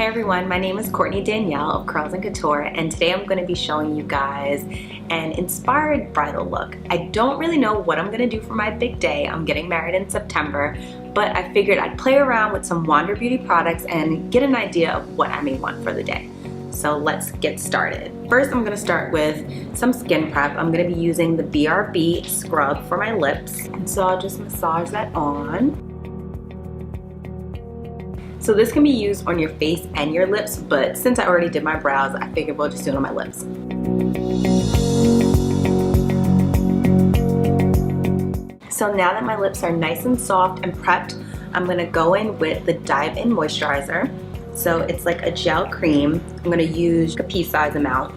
Hey everyone, my name is Courtney Danielle of Curls and Couture, and today I'm going to be showing you guys an inspired bridal look. I don't really know what I'm going to do for my big day. I'm getting married in September, but I figured I'd play around with some Wander Beauty products and get an idea of what I may want for the day. So let's get started. First, I'm going to start with some skin prep. I'm going to be using the BRB scrub for my lips, and so I'll just massage that on. So this can be used on your face and your lips, but since I already did my brows, I figured we'll just do it on my lips. So now that my lips are nice and soft and prepped, I'm gonna go in with the In Moisturizer. So it's like a gel cream. I'm gonna use a pea size amount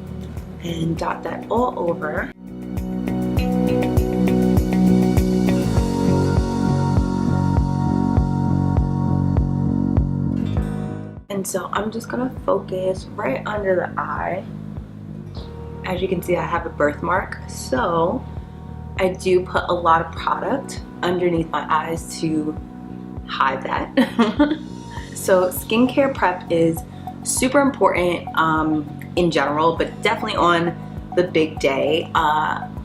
and dot that all over. And so I'm just gonna focus right under the eye. As you can see, I have a birthmark, so I do put a lot of product underneath my eyes to hide that. So skincare prep is super important in general, but definitely on the big day.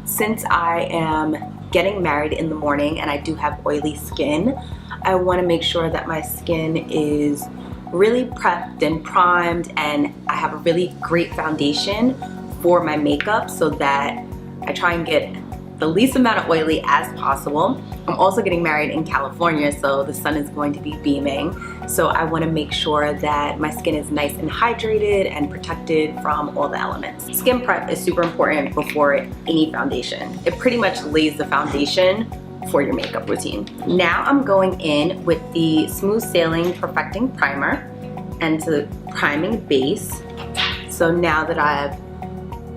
Since I am getting married in the morning and I do have oily skin, I wanna make sure that my skin is really prepped and primed, and I have a really great foundation for my makeup so that I try and get the least amount of oily as possible. I'm also getting married in California, so the sun is going to be beaming. So I want to make sure that my skin is nice and hydrated and protected from all the elements. Skin prep is super important before any foundation. It pretty much lays the foundation for your makeup routine. Now I'm going in with the Smooth Sailing Perfecting Primer and the priming base. So now that I've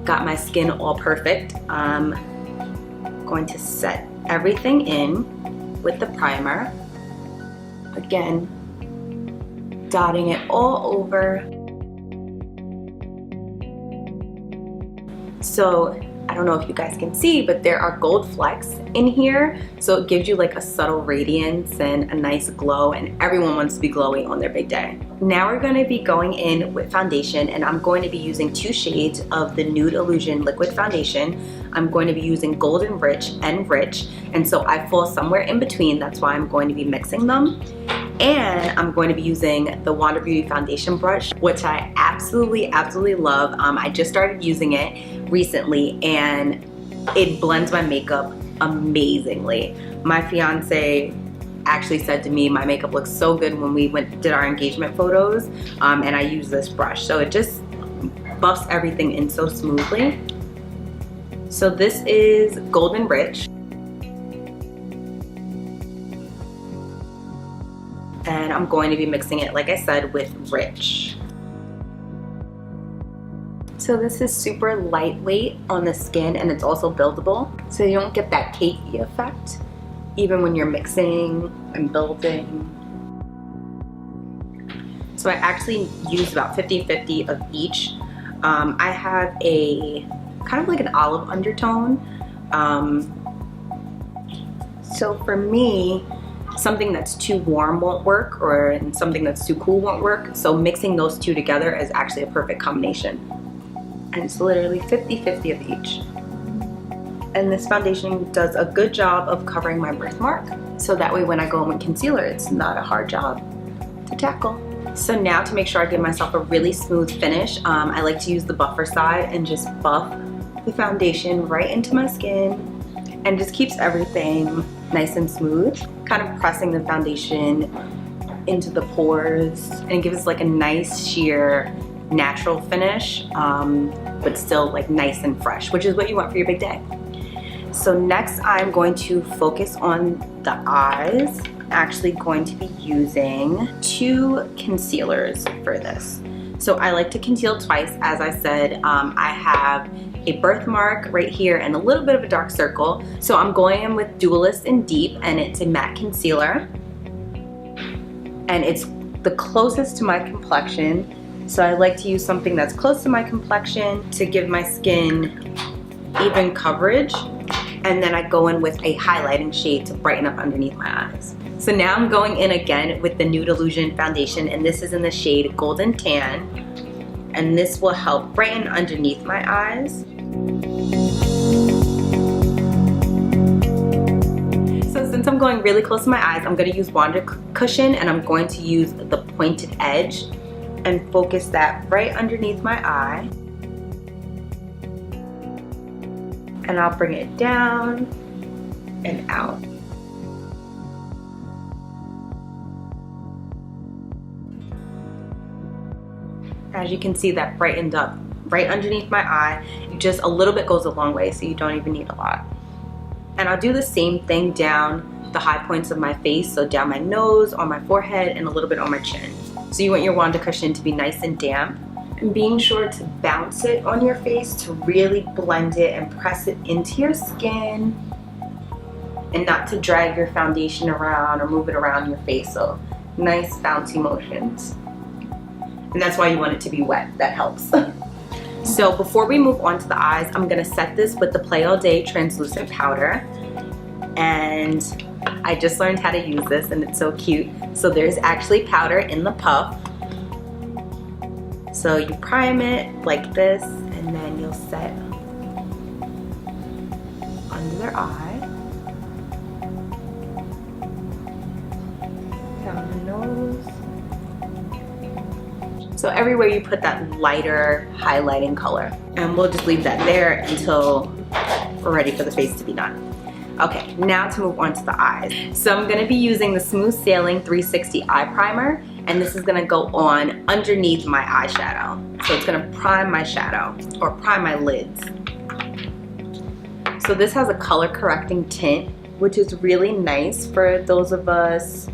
got my skin all perfect, I'm going to set everything in with the primer. Again, dotting it all over. So I don't know if you guys can see, but there are gold flecks in here. So it gives you like a subtle radiance and a nice glow, and everyone wants to be glowy on their big day. Now we're going to be going in with foundation, and I'm going to be using 2 shades of the Nude Illusion Liquid Foundation. I'm going to be using Golden Rich and Rich, and so I fall somewhere in between. That's why I'm going to be mixing them. And I'm going to be using the Wander Beauty foundation brush, which I absolutely love. I just started using it recently, and it blends my makeup amazingly. My fiance actually said to me my makeup looks so good when we did our engagement photos, and I use this brush, so it just buffs everything in so smoothly. So this is Golden Rich, and I'm going to be mixing it, like I said, with Rich. So this is super lightweight on the skin, and it's also buildable, so you don't get that cakey effect even when you're mixing and building. So I actually use about 50-50 of each. I have a kind of like an olive undertone. So for me, something that's too warm won't work, or something that's too cool won't work. So mixing those two together is actually a perfect combination. And it's literally 50-50 of each. And this foundation does a good job of covering my birthmark, so that way when I go in with concealer, it's not a hard job to tackle. So now, to make sure I give myself a really smooth finish, I like to use the buffer side and just buff the foundation right into my skin, and just keeps everything nice and smooth, kind of pressing the foundation into the pores, and it gives like a nice sheer natural finish, but still like nice and fresh, which is what you want for your big day. So next I'm going to focus on the eyes. I'm actually going to be using 2 concealers for this. So I like to conceal twice, as I said. I have a birthmark right here and a little bit of a dark circle. So I'm going in with Duelist in Deep, and it's a matte concealer. And it's the closest to my complexion. So I like to use something that's close to my complexion to give my skin even coverage. And then I go in with a highlighting shade to brighten up underneath my eyes. eyes. So now I'm going in again with the Nude Illusion Foundation, and this is in the shade Golden Tan. And this will help brighten underneath my eyes. So since I'm going really close to my eyes, I'm going to use Wonder Cushion, and I'm going to use the pointed edge and focus that right underneath my eye. And I'll bring it down and out. As you can see, that brightened up right underneath my eye. Just a little bit goes a long way, so you don't even need a lot. And I'll do the same thing down the high points of my face, so down my nose, on my forehead, and a little bit on my chin. So you want your Wonder Cushion to be nice and damp. And being sure to bounce it on your face to really blend it and press it into your skin, and not to drag your foundation around or move it around your face. So nice bouncy motions. And that's why you want it to be wet. That helps. So before we move on to the eyes, I'm gonna set this with the Play All Day translucent powder. And I just learned how to use this, and it's so cute. So there's actually powder in the puff. So you prime it like this, and then you'll set under their eye, down the nose. So everywhere you put that lighter highlighting color. And we'll just leave that there until we're ready for the face to be done. Okay, now to move on to the eyes. So I'm gonna be using the Smooth Sailing 360 Eye Primer, and this is gonna go on underneath my eyeshadow. So it's gonna prime my shadow, or prime my lids. So this has a color correcting tint, which is really nice for those of us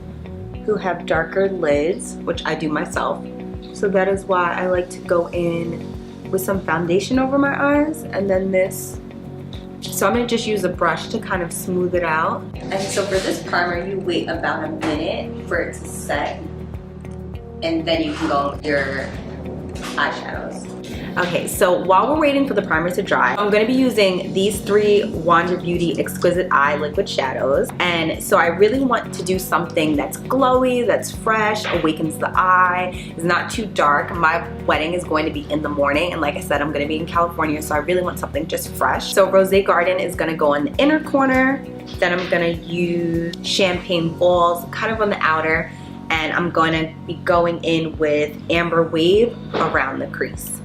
who have darker lids, which I do myself. So that is why I like to go in with some foundation over my eyes, and then this. So I'm gonna just use a brush to kind of smooth it out. And so for this primer, you wait about a minute for it to set, and then you can go with your eyeshadows. Okay, so while we're waiting for the primer to dry, I'm gonna be using these three Wander Beauty Exquisite Eye Liquid Shadows. And so I really want to do something that's glowy, that's fresh, awakens the eye, is not too dark. My wedding is going to be in the morning, and like I said, I'm gonna be in California, so I really want something just fresh. So Rose Garden is gonna go in the inner corner, then I'm gonna use Champagne Balls kind of on the outer, and I'm gonna be going in with Amber Wave around the crease.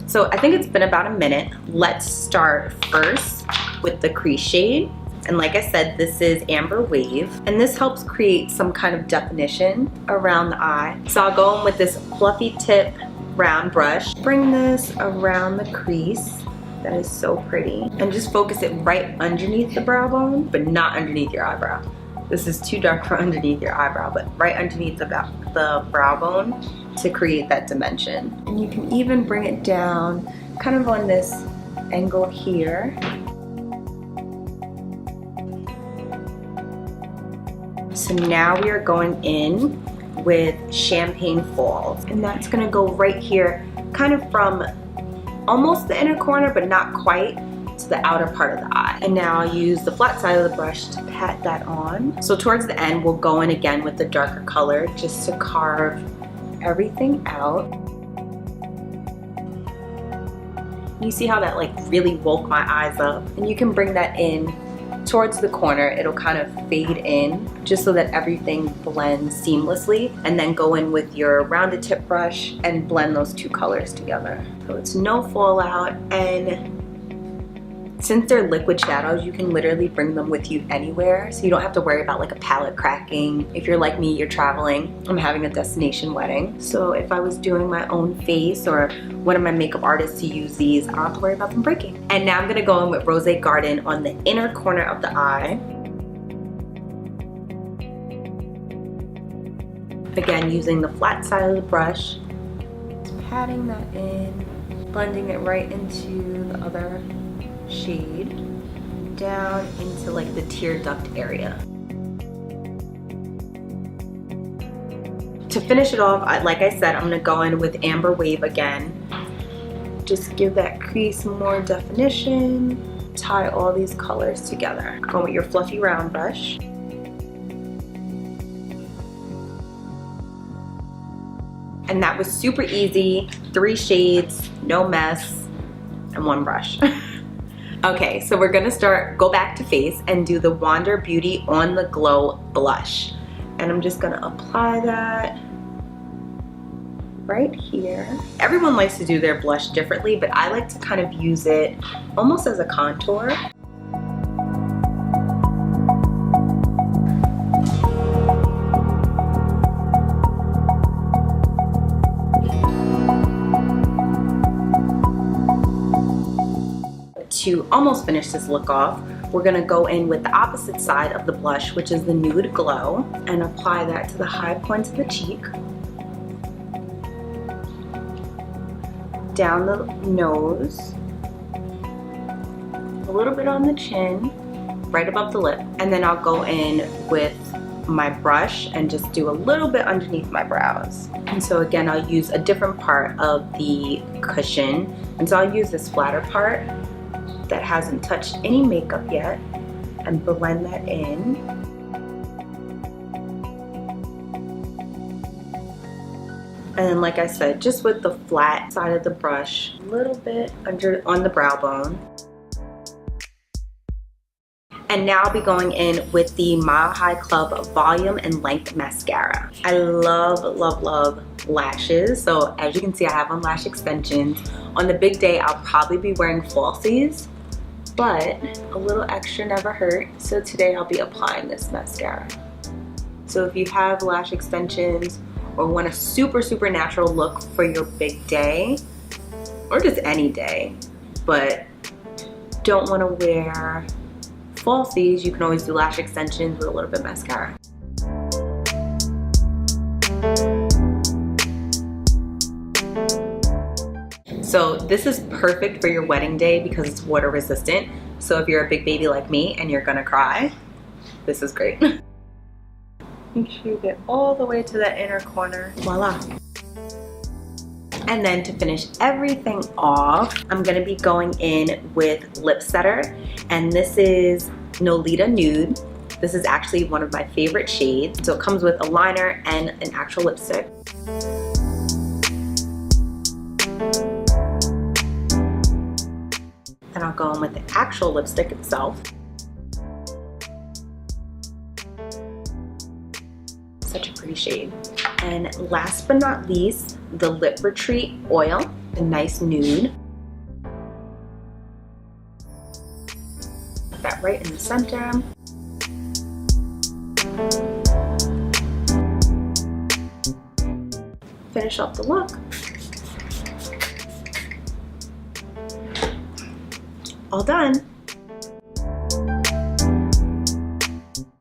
So I think it's been about a minute. Let's start first with the crease shade. And like I said, this is Amber Wave, and this helps create some kind of definition around the eye. So I'll go in with this fluffy tip round brush, bring this around the crease. That is so pretty. And just focus it right underneath the brow bone, but not underneath your eyebrow. This is too dark for underneath your eyebrow, but right underneath the brow bone to create that dimension. And you can even bring it down kind of on this angle here. So now we are going in with Champagne Falls, and that's gonna go right here, kind of from almost the inner corner, but not quite, to the outer part of the eye. And now I'll use the flat side of the brush to pat that on. So towards the end, we'll go in again with the darker color just to carve everything out. You see how that like really woke my eyes up? And you can bring that in towards the corner. It'll kind of fade in just so that everything blends seamlessly, and then go in with your rounded tip brush and blend those two colors together. So it's no fallout, and since they're liquid shadows, you can literally bring them with you anywhere, so you don't have to worry about like a palette cracking. If you're like me, you're traveling. I'm having a destination wedding. So if I was doing my own face or one of my makeup artists to use these, I don't have to worry about them breaking. And now I'm gonna go in with Rose Garden on the inner corner of the eye. Again, using the flat side of the brush, just patting that in, blending it right into the other shade, down into like the tear duct area. To finish it off, like I said, I'm gonna go in with Amber Wave again. Just give that crease more definition, tie all these colors together. Go with your fluffy round brush. And that was super easy. 3 shades, no mess, and 1 brush. Okay, so we're gonna go back to face and do the Wander Beauty On The Glow blush. And I'm just gonna apply that right here. Everyone likes to do their blush differently, but I like to kind of use it almost as a contour. To almost finish this look off, we're gonna go in with the opposite side of the blush, which is the Nude Glow, and apply that to the high points of the cheek, down the nose, a little bit on the chin, right above the lip, and then I'll go in with my brush and just do a little bit underneath my brows. And so again, I'll use a different part of the cushion, and so I'll use this flatter part that hasn't touched any makeup yet and blend that in. And then, like I said, just with the flat side of the brush, a little bit on the brow bone. And now I'll be going in with the Mile High Club Volume and Length Mascara. I love, love, love lashes. So as you can see, I have on lash extensions. On the big day, I'll probably be wearing falsies, but a little extra never hurt. So today I'll be applying this mascara. So if you have lash extensions or want a super, super natural look for your big day, or just any day, but don't want to wear falsies, you can always do lash extensions with a little bit of mascara. So this is perfect for your wedding day because it's water resistant. So if you're a big baby like me and you're gonna cry, this is great. Make sure you get all the way to that inner corner. Voila. And then to finish everything off, I'm gonna be going in with lip setter, and this is Nolita Nude. This is actually one of my favorite shades. So it comes with a liner and an actual lipstick. And I'll go in with the actual lipstick itself. Such a pretty shade. And last but not least, the Lip Retreat oil, a nice nude. Put that right in the center. Finish off the look. All done.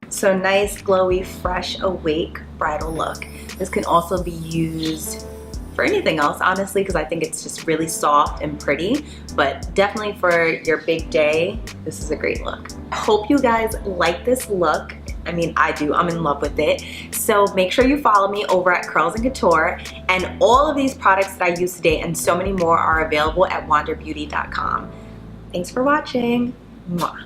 So nice, glowy, fresh, awake bridal look. This can also be used for anything else, honestly, because I think it's just really soft and pretty, but definitely for your big day, this is a great look. I hope you guys like this look. I mean, I do, I'm in love with it. So make sure you follow me over at Curls and Couture, and all of these products that I use today and so many more are available at wanderbeauty.com. Thanks for watching. Mwah.